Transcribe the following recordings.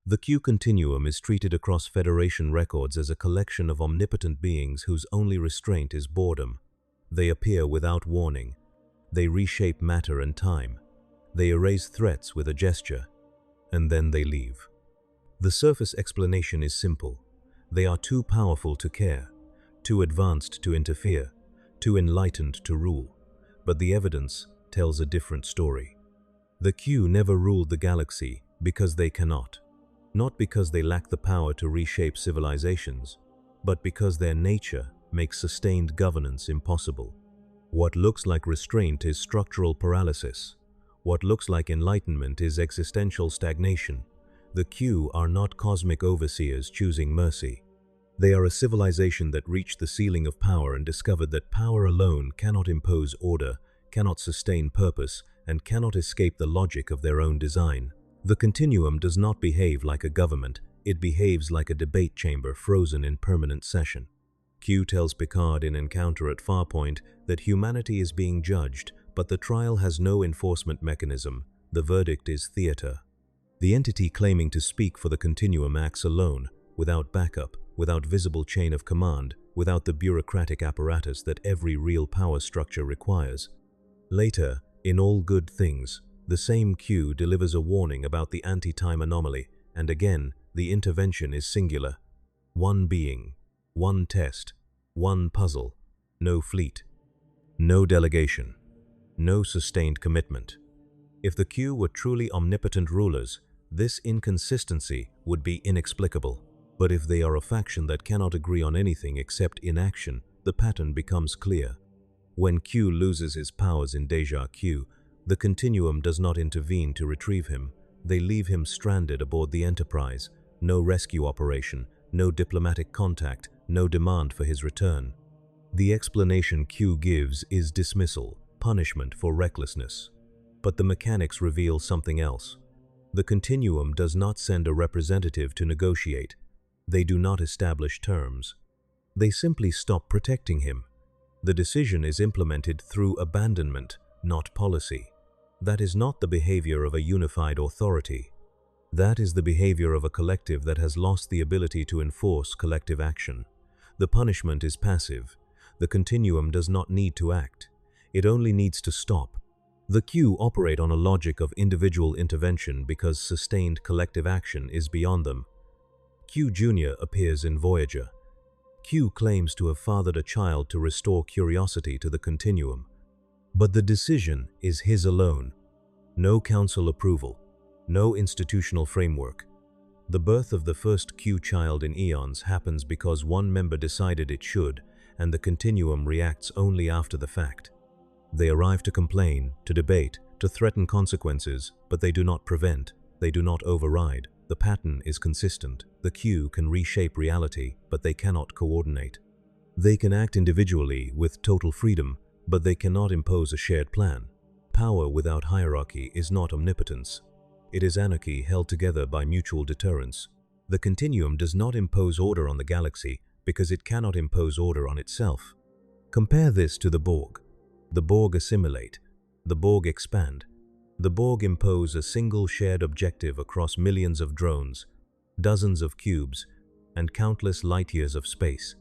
The Q continuum is treated across Federation records as a collection of omnipotent beings whose only restraint is boredom. They appear without warning. They reshape matter and time. They erase threats with a gesture, and then they leave. The surface explanation is simple. They are too powerful to care, too advanced to interfere, too enlightened to rule. But the evidence tells a different story. The Q never ruled the galaxy because they cannot. Not because they lack the power to reshape civilizations, but because their nature makes sustained governance impossible. What looks like restraint is structural paralysis. What looks like enlightenment is existential stagnation. The Q are not cosmic overseers choosing mercy. They are a civilization that reached the ceiling of power and discovered that power alone cannot impose order, cannot sustain purpose, and cannot escape the logic of their own design. The continuum does not behave like a government, it behaves like a debate chamber frozen in permanent session. Q tells Picard in Encounter at Farpoint that humanity is being judged, but the trial has no enforcement mechanism. The verdict is theater. The entity claiming to speak for the continuum acts alone, without backup, without visible chain of command, without the bureaucratic apparatus that every real power structure requires. Later, in All Good Things, the same Q delivers a warning about the anti-time anomaly, and again, the intervention is singular. One being, one test, one puzzle, no fleet, no delegation, no sustained commitment. If the Q were truly omnipotent rulers, this inconsistency would be inexplicable. But if they are a faction that cannot agree on anything except inaction, the pattern becomes clear. When Q loses his powers in Deja Q, the continuum does not intervene to retrieve him. They leave him stranded aboard the Enterprise. No rescue operation, no diplomatic contact, no demand for his return. The explanation Q gives is dismissal, punishment for recklessness. But the mechanics reveal something else. The continuum does not send a representative to negotiate. They do not establish terms. They simply stop protecting him. The decision is implemented through abandonment, not policy. That is not the behavior of a unified authority. That is the behavior of a collective that has lost the ability to enforce collective action. The punishment is passive. The continuum does not need to act. It only needs to stop. The Q operate on a logic of individual intervention because sustained collective action is beyond them. Q Jr. appears in Voyager. Q claims to have fathered a child to restore curiosity to the continuum. But the decision is his alone. No council approval, no institutional framework. The birth of the first Q child in eons happens because one member decided it should, and the continuum reacts only after the fact. They arrive to complain, to debate, to threaten consequences, but they do not prevent, they do not override. The pattern is consistent. The Q can reshape reality, but they cannot coordinate. They can act individually with total freedom, but they cannot impose a shared plan. Power without hierarchy is not omnipotence. It is anarchy held together by mutual deterrence. The continuum does not impose order on the galaxy because it cannot impose order on itself. Compare this to the Borg. The Borg assimilate. The Borg expand. The Borg impose a single shared objective across millions of drones, dozens of cubes, and countless light-years of space.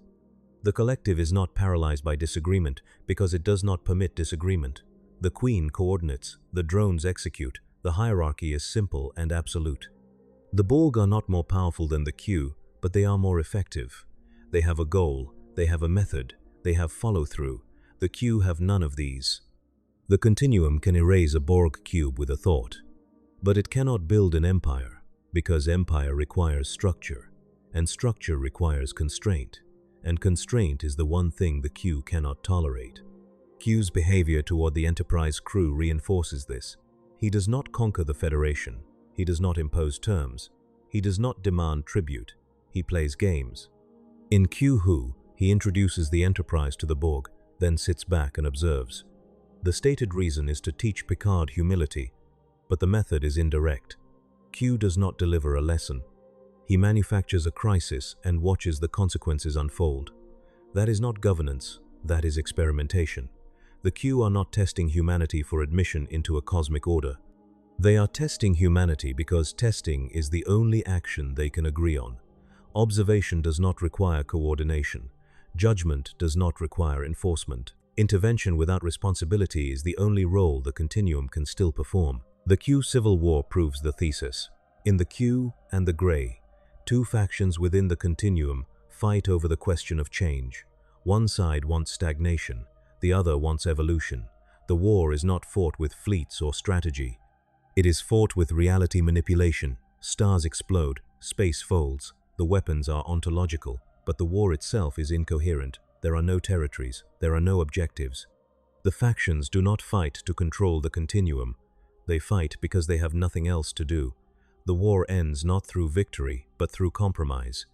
The collective is not paralyzed by disagreement because it does not permit disagreement. The Queen coordinates, the drones execute, the hierarchy is simple and absolute. The Borg are not more powerful than the Q, but they are more effective. They have a goal, they have a method, they have follow-through. The Q have none of these. The continuum can erase a Borg cube with a thought, but it cannot build an empire, because empire requires structure, and structure requires constraint, and constraint is the one thing the Q cannot tolerate. Q's behavior toward the Enterprise crew reinforces this. He does not conquer the Federation, he does not impose terms, he does not demand tribute, he plays games. In Q Who, he introduces the Enterprise to the Borg, then sits back and observes. The stated reason is to teach Picard humility, but the method is indirect. Q does not deliver a lesson. He manufactures a crisis and watches the consequences unfold. That is not governance, that is experimentation. The Q are not testing humanity for admission into a cosmic order. They are testing humanity because testing is the only action they can agree on. Observation does not require coordination. Judgment does not require enforcement. Intervention without responsibility is the only role the continuum can still perform. The Q Civil War proves the thesis. In the Q and the Gray, two factions within the continuum fight over the question of change. One side wants stagnation, the other wants evolution. The war is not fought with fleets or strategy. It is fought with reality manipulation. Stars explode, space folds. The weapons are ontological, but the war itself is incoherent. There are no territories, there are no objectives. The factions do not fight to control the continuum. They fight because they have nothing else to do. The war ends not through victory, but through compromise.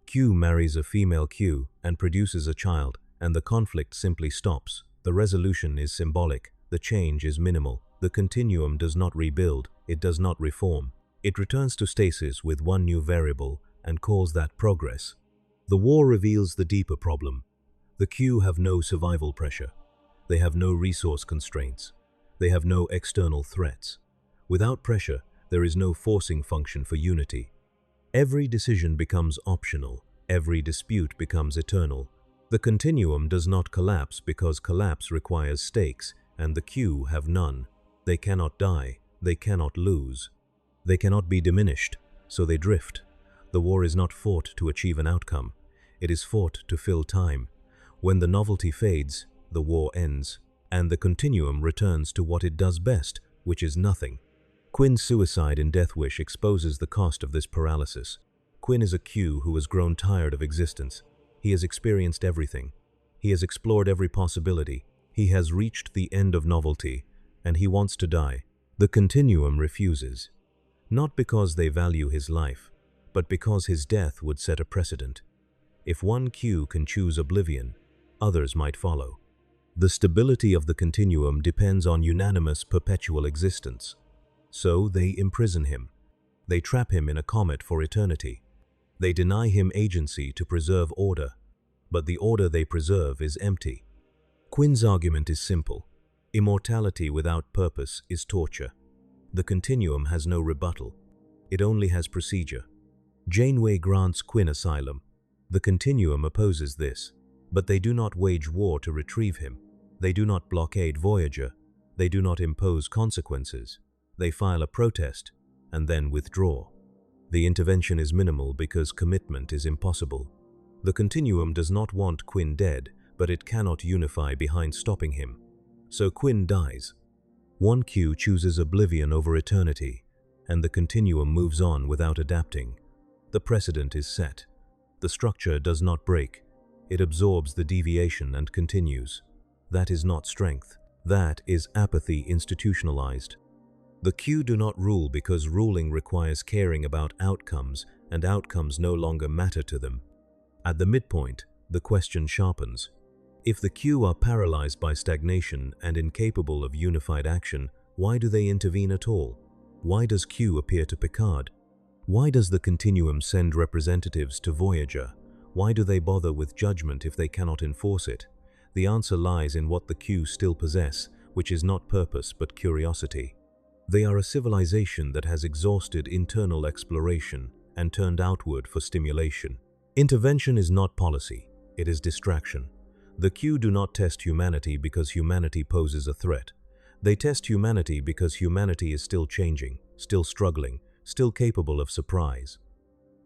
Q marries a female Q and produces a child, and the conflict simply stops. The resolution is symbolic, the change is minimal. The continuum does not rebuild, it does not reform. It returns to stasis with one new variable and calls that progress. The war reveals the deeper problem. The Q have no survival pressure. They have no resource constraints. They have no external threats. Without pressure, there is no forcing function for unity. Every decision becomes optional. Every dispute becomes eternal. The continuum does not collapse because collapse requires stakes, and the Q have none. They cannot die. They cannot lose. They cannot be diminished, so they drift. The war is not fought to achieve an outcome. It is fought to fill time. When the novelty fades, the war ends, and the continuum returns to what it does best, which is nothing. Quinn's suicide in Death Wish exposes the cost of this paralysis. Quinn is a Q who has grown tired of existence. He has experienced everything. He has explored every possibility. He has reached the end of novelty, and he wants to die. The continuum refuses. Not because they value his life, but because his death would set a precedent. If one Q can choose oblivion, others might follow. The stability of the continuum depends on unanimous perpetual existence. So they imprison him. They trap him in a comet for eternity. They deny him agency to preserve order, but the order they preserve is empty. Quinn's argument is simple. Immortality without purpose is torture. The continuum has no rebuttal. It only has procedure. Janeway grants Quinn asylum. The continuum opposes this, but they do not wage war to retrieve him. They do not blockade Voyager. They do not impose consequences. They file a protest and then withdraw. The intervention is minimal because commitment is impossible. The continuum does not want Quinn dead, but it cannot unify behind stopping him. So Quinn dies. One Q chooses oblivion over eternity, and the continuum moves on without adapting. The precedent is set. The structure does not break. It absorbs the deviation and continues. That is not strength. That is apathy institutionalized. The Q do not rule because ruling requires caring about outcomes, and outcomes no longer matter to them. At the midpoint, the question sharpens. If the Q are paralyzed by stagnation and incapable of unified action, why do they intervene at all? Why does Q appear to Picard? Why does the continuum send representatives to Voyager? Why do they bother with judgment if they cannot enforce it? The answer lies in what the Q still possess, which is not purpose but curiosity. They are a civilization that has exhausted internal exploration and turned outward for stimulation. Intervention is not policy, it is distraction. The Q do not test humanity because humanity poses a threat. They test humanity because humanity is still changing, still struggling, still capable of surprise.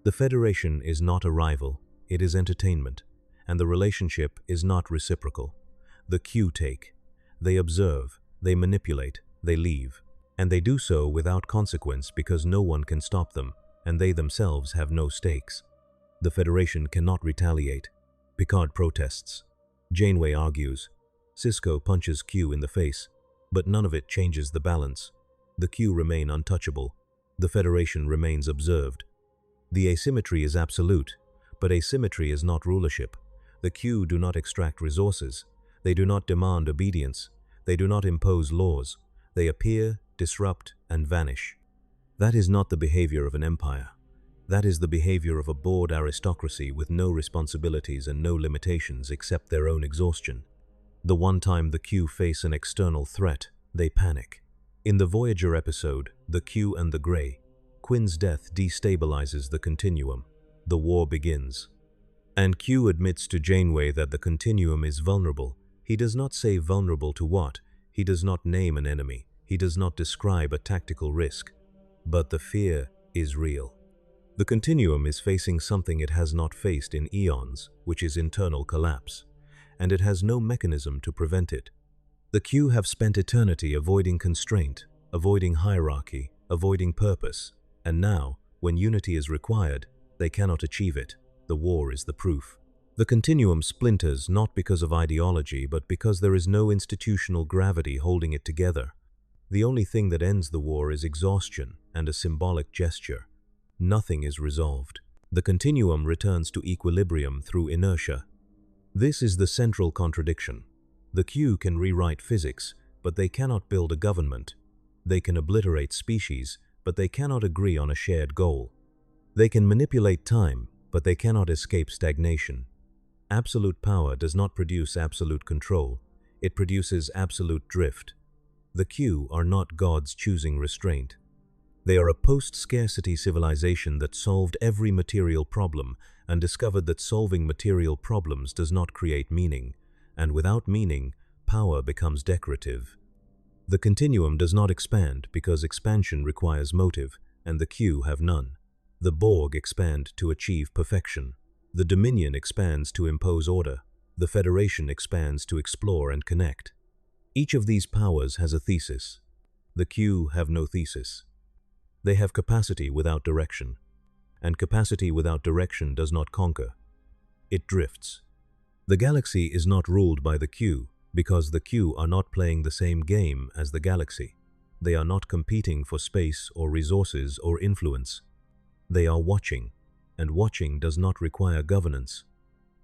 The Federation is not a rival, it is entertainment, and the relationship is not reciprocal. The Q take. They observe, they manipulate, they leave. And they do so without consequence because no one can stop them, and they themselves have no stakes. The Federation cannot retaliate. Picard protests. Janeway argues. Sisko punches Q in the face, but none of it changes the balance. The Q remain untouchable. The Federation remains observed. The asymmetry is absolute, but asymmetry is not rulership. The Q do not extract resources. They do not demand obedience. They do not impose laws. They appear, disrupt, and vanish. That is not the behavior of an empire. That is the behavior of a bored aristocracy with no responsibilities and no limitations except their own exhaustion. The one time the Q face an external threat, they panic. In the Voyager episode, The Q and the Gray, Quinn's death destabilizes the continuum. The war begins. And Q admits to Janeway that the continuum is vulnerable. He does not say vulnerable to what. He does not name an enemy. He does not describe a tactical risk. But the fear is real. The continuum is facing something it has not faced in eons, which is internal collapse, and it has no mechanism to prevent it. The Q have spent eternity avoiding constraint, avoiding hierarchy, avoiding purpose, and now, when unity is required, they cannot achieve it. The war is the proof. The continuum splinters not because of ideology, but because there is no institutional gravity holding it together. The only thing that ends the war is exhaustion and a symbolic gesture. Nothing is resolved. The continuum returns to equilibrium through inertia. This is the central contradiction. The Q can rewrite physics, but they cannot build a government. They can obliterate species, but they cannot agree on a shared goal. They can manipulate time, but they cannot escape stagnation. Absolute power does not produce absolute control. It produces absolute drift. The Q are not gods choosing restraint. They are a post-scarcity civilization that solved every material problem and discovered that solving material problems does not create meaning, and without meaning, power becomes decorative. The continuum does not expand because expansion requires motive, and the Q have none. The Borg expand to achieve perfection. The Dominion expands to impose order. The Federation expands to explore and connect. Each of these powers has a thesis. The Q have no thesis. They have capacity without direction, and capacity without direction does not conquer. It drifts. The galaxy is not ruled by the Q because the Q are not playing the same game as the galaxy. They are not competing for space or resources or influence. They are watching, and watching does not require governance.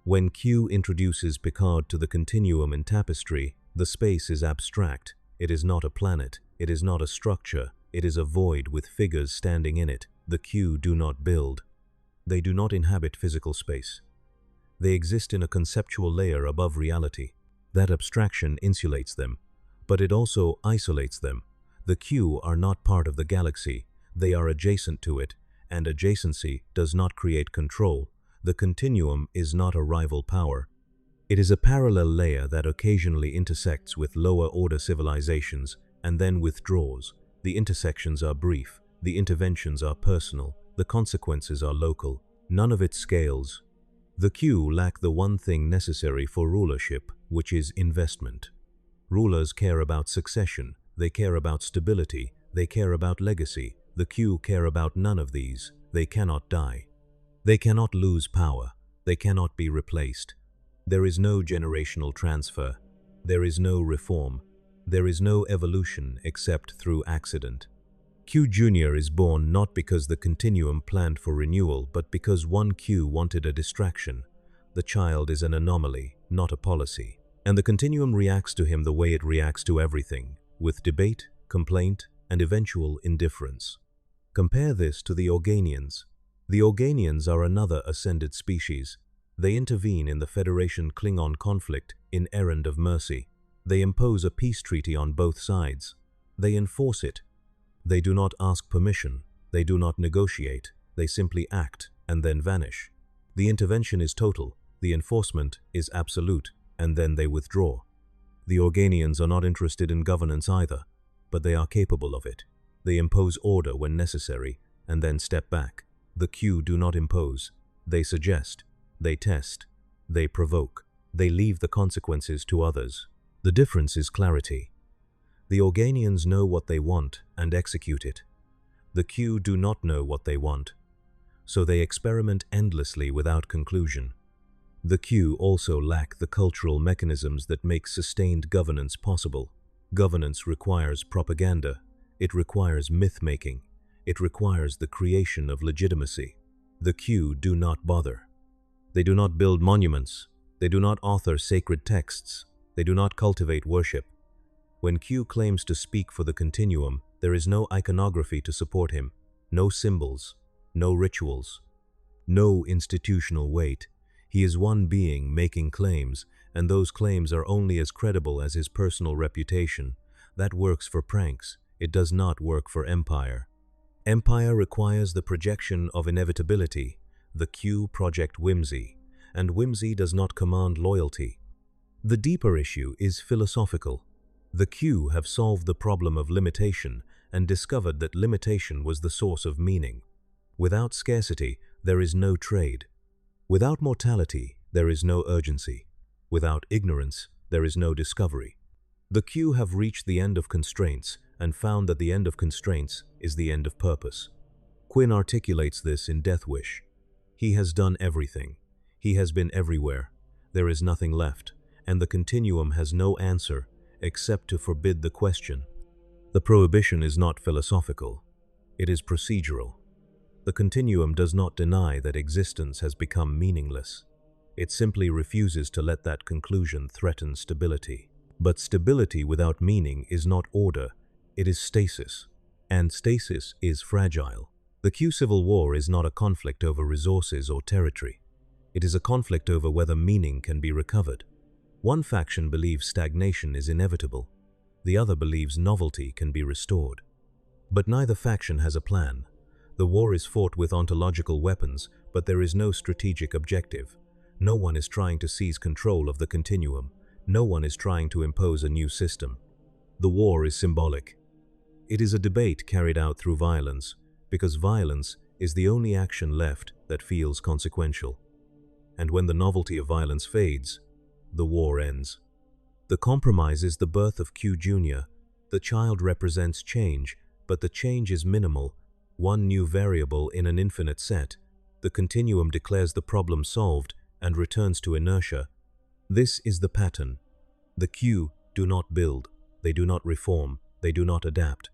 When Q introduces Picard to the continuum in Tapestry, the space is abstract. It is not a planet. It is not a structure. It is a void with figures standing in it. The Q do not build. They do not inhabit physical space. They exist in a conceptual layer above reality. That abstraction insulates them, but it also isolates them. The Q are not part of the galaxy. They are adjacent to it, and adjacency does not create control. The continuum is not a rival power. It is a parallel layer that occasionally intersects with lower-order civilizations and then withdraws. The intersections are brief, the interventions are personal, the consequences are local. None of it scales. The Q lack the one thing necessary for rulership, which is investment. Rulers care about succession, they care about stability, they care about legacy. The Q care about none of these. They cannot die. They cannot lose power. They cannot be replaced. There is no generational transfer. There is no reform. There is no evolution except through accident. Q Jr. is born not because the continuum planned for renewal, but because one Q wanted a distraction. The child is an anomaly, not a policy. And the continuum reacts to him the way it reacts to everything, with debate, complaint, and eventual indifference. Compare this to the Organians. The Organians are another ascended species. They intervene in the Federation-Klingon conflict in errand of mercy. They impose a peace treaty on both sides. They enforce it. They do not ask permission. They do not negotiate. They simply act and then vanish. The intervention is total. The enforcement is absolute, and then they withdraw. The Organians are not interested in governance either, but they are capable of it. They impose order when necessary, and then step back. The Q do not impose. They suggest. They test. They provoke. They leave the consequences to others. The difference is clarity. The Organians know what they want and execute it. The Q do not know what they want, so they experiment endlessly without conclusion. The Q also lack the cultural mechanisms that make sustained governance possible. Governance requires propaganda. It requires myth-making. It requires the creation of legitimacy. The Q do not bother. They do not build monuments. They do not author sacred texts. They do not cultivate worship. When Q claims to speak for the continuum, there is no iconography to support him, no symbols, no rituals, no institutional weight. He is one being making claims, and those claims are only as credible as his personal reputation. That works for pranks. It does not work for empire. Empire requires the projection of inevitability, the Q project whimsy, and whimsy does not command loyalty. The deeper issue is philosophical. The Q have solved the problem of limitation and discovered that limitation was the source of meaning. Without scarcity, there is no trade. Without mortality, there is no urgency. Without ignorance, there is no discovery. The Q have reached the end of constraints and found that the end of constraints is the end of purpose. Quinn articulates this in Death Wish. He has done everything. He has been everywhere. There is nothing left, and the continuum has no answer except to forbid the question. The prohibition is not philosophical. It is procedural. The continuum does not deny that existence has become meaningless. It simply refuses to let that conclusion threaten stability. But stability without meaning is not order, it is stasis. And stasis is fragile. The Q Civil War is not a conflict over resources or territory. It is a conflict over whether meaning can be recovered. One faction believes stagnation is inevitable. The other believes novelty can be restored. But neither faction has a plan. The war is fought with ontological weapons, but there is no strategic objective. No one is trying to seize control of the continuum. No one is trying to impose a new system. The war is symbolic. It is a debate carried out through violence, because violence is the only action left that feels consequential. And when the novelty of violence fades, the war ends. The compromise is the birth of Q Jr. The child represents change, but the change is minimal, one new variable in an infinite set. The continuum declares the problem solved and returns to inertia. This is the pattern. The Q do not build, they do not reform, they do not adapt.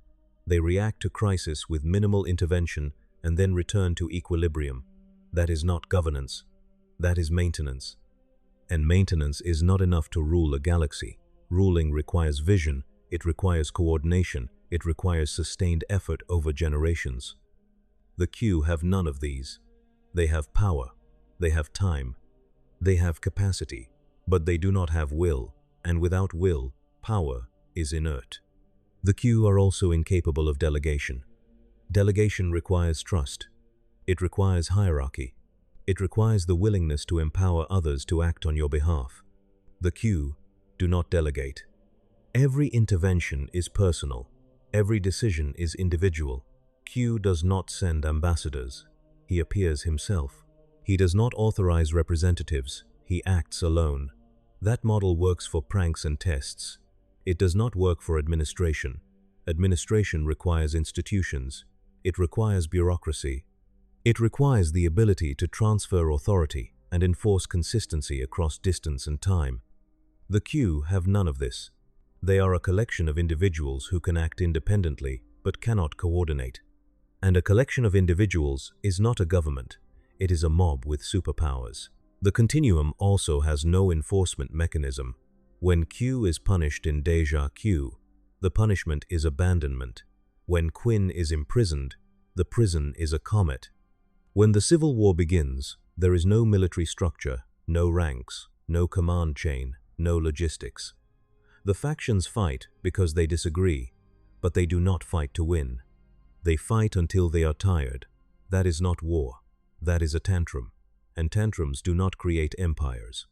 They react to crisis with minimal intervention and then return to equilibrium. That is not governance. That is maintenance. And maintenance is not enough to rule a galaxy. Ruling requires vision, it requires coordination, it requires sustained effort over generations. The Q have none of these. They have power, they have time, they have capacity, but they do not have will, and without will, power is inert. The Q are also incapable of delegation. Delegation requires trust. It requires hierarchy. It requires the willingness to empower others to act on your behalf. The Q do not delegate. Every intervention is personal. Every decision is individual. Q does not send ambassadors. He appears himself. He does not authorize representatives. He acts alone. That model works for pranks and tests. It does not work for administration. Administration requires institutions. It requires bureaucracy. It requires the ability to transfer authority and enforce consistency across distance and time. The Q have none of this. They are a collection of individuals who can act independently but cannot coordinate. And a collection of individuals is not a government. It is a mob with superpowers. The continuum also has no enforcement mechanism. When Q is punished in Deja Q, the punishment is abandonment. When Quinn is imprisoned, the prison is a comet. When the Civil War begins, there is no military structure, no ranks, no command chain, no logistics. The factions fight because they disagree, but they do not fight to win. They fight until they are tired. That is not war. That is a tantrum, and tantrums do not create empires.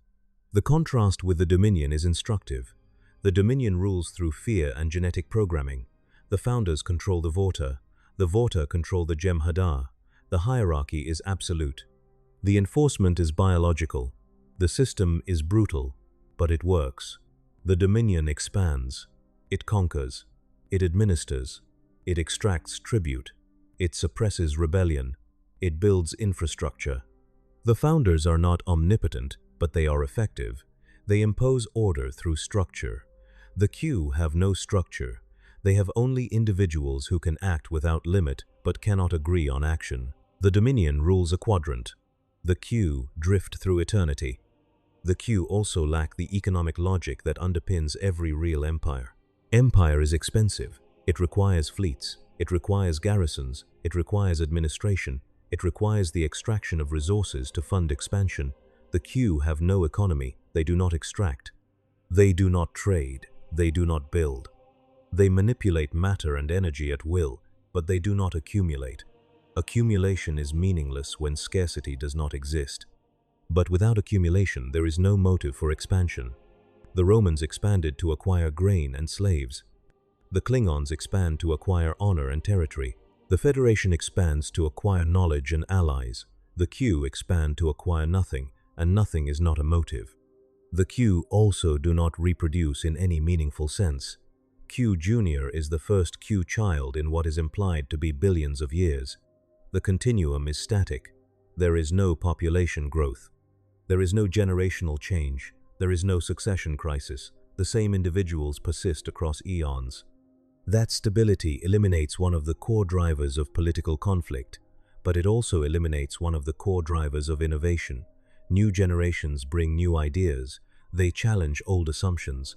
The contrast with the Dominion is instructive. The Dominion rules through fear and genetic programming. The founders control the Vorta control the Jem'Hadar. The hierarchy is absolute. The enforcement is biological. The system is brutal, but it works. The Dominion expands. It conquers. It administers. It extracts tribute. It suppresses rebellion. It builds infrastructure. The founders are not omnipotent, but they are effective. They impose order through structure. The Q have no structure. They have only individuals who can act without limit but cannot agree on action. The Dominion rules a quadrant. The Q drift through eternity. The Q also lack the economic logic that underpins every real empire. Empire is expensive. It requires fleets. It requires garrisons. It requires administration. It requires the extraction of resources to fund expansion. The Q have no economy. They do not extract. They do not trade. They do not build. They manipulate matter and energy at will, but they do not accumulate. Accumulation is meaningless when scarcity does not exist. But without accumulation, there is no motive for expansion. The Romans expanded to acquire grain and slaves. The Klingons expand to acquire honor and territory. The Federation expands to acquire knowledge and allies. The Q expand to acquire nothing, and nothing is not a motive. The Q also do not reproduce in any meaningful sense. Q Junior is the first Q child in what is implied to be billions of years. The continuum is static. There is no population growth. There is no generational change. There is no succession crisis. The same individuals persist across eons. That stability eliminates one of the core drivers of political conflict, but it also eliminates one of the core drivers of innovation. New generations bring new ideas. They challenge old assumptions.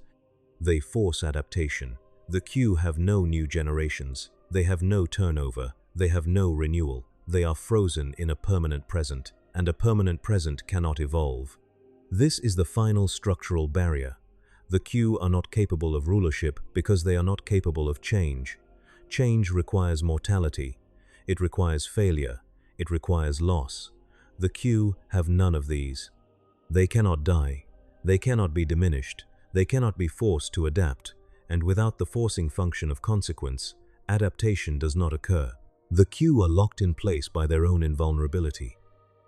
They force adaptation. The Q have no new generations. They have no turnover. They have no renewal. They are frozen in a permanent present, and a permanent present cannot evolve. This is the final structural barrier. The Q are not capable of rulership because they are not capable of change. Change requires mortality. It requires failure. It requires loss. The Q have none of these. They cannot die. They cannot be diminished. They cannot be forced to adapt. And without the forcing function of consequence, adaptation does not occur. The Q are locked in place by their own invulnerability.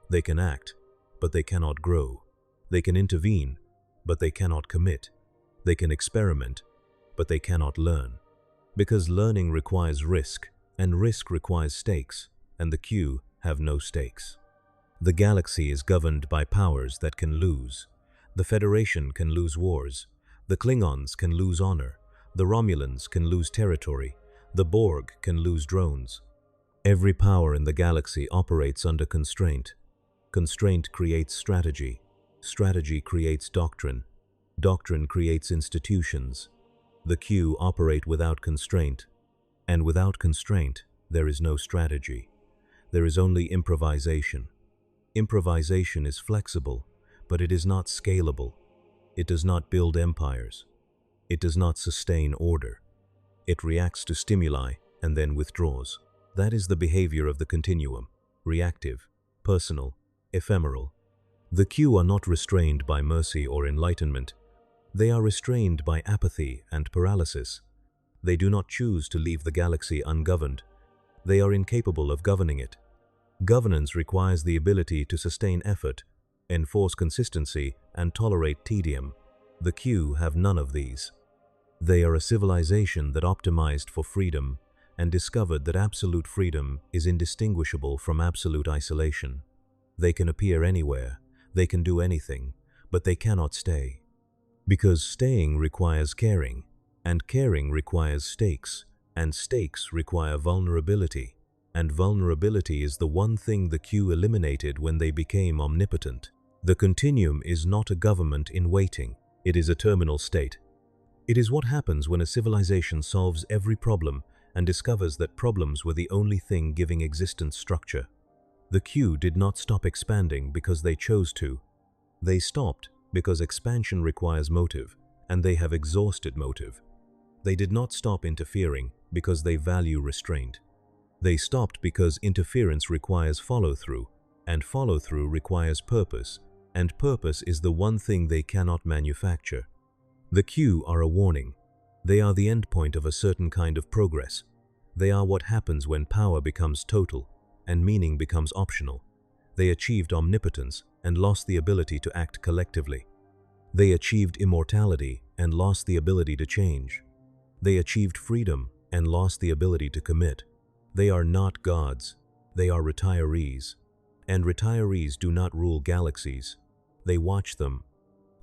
They can act, but they cannot grow. They can intervene, but they cannot commit. They can experiment, but they cannot learn. Because learning requires risk, and risk requires stakes, and the Q have no stakes. The galaxy is governed by powers that can lose. The Federation can lose wars. The Klingons can lose honor. The Romulans can lose territory. The Borg can lose drones. Every power in the galaxy operates under constraint. Constraint creates strategy. Strategy creates doctrine. Doctrine creates institutions. The Q operate without constraint. And without constraint, there is no strategy. There is only improvisation. Improvisation is flexible, but it is not scalable. It does not build empires. It does not sustain order. It reacts to stimuli and then withdraws. That is the behavior of the continuum: reactive, personal, ephemeral. The Q are not restrained by mercy or enlightenment. They are restrained by apathy and paralysis. They do not choose to leave the galaxy ungoverned. They are incapable of governing it. Governance requires the ability to sustain effort, enforce consistency, and tolerate tedium. The Q have none of these. They are a civilization that optimized for freedom and discovered that absolute freedom is indistinguishable from absolute isolation. They can appear anywhere, they can do anything, but they cannot stay. Because staying requires caring, and caring requires stakes, and stakes require vulnerability, and vulnerability is the one thing the Q eliminated when they became omnipotent. The continuum is not a government in waiting, it is a terminal state. It is what happens when a civilization solves every problem and discovers that problems were the only thing giving existence structure. The Q did not stop expanding because they chose to. They stopped because expansion requires motive, and they have exhausted motive. They did not stop interfering because they value restraint. They stopped because interference requires follow-through, and follow-through requires purpose, and purpose is the one thing they cannot manufacture. The Q are a warning. They are the endpoint of a certain kind of progress. They are what happens when power becomes total and meaning becomes optional. They achieved omnipotence and lost the ability to act collectively. They achieved immortality and lost the ability to change. They achieved freedom and lost the ability to commit. They are not gods. They are retirees. And retirees do not rule galaxies. They watch them.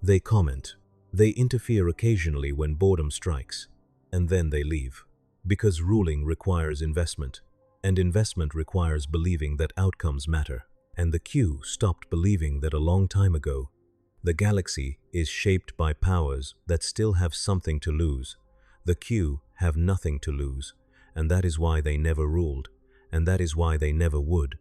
They comment. They interfere occasionally when boredom strikes, and then they leave. Because ruling requires investment, and investment requires believing that outcomes matter. And the Q stopped believing that a long time ago. The galaxy is shaped by powers that still have something to lose. The Q have nothing to lose, and that is why they never ruled, and that is why they never would.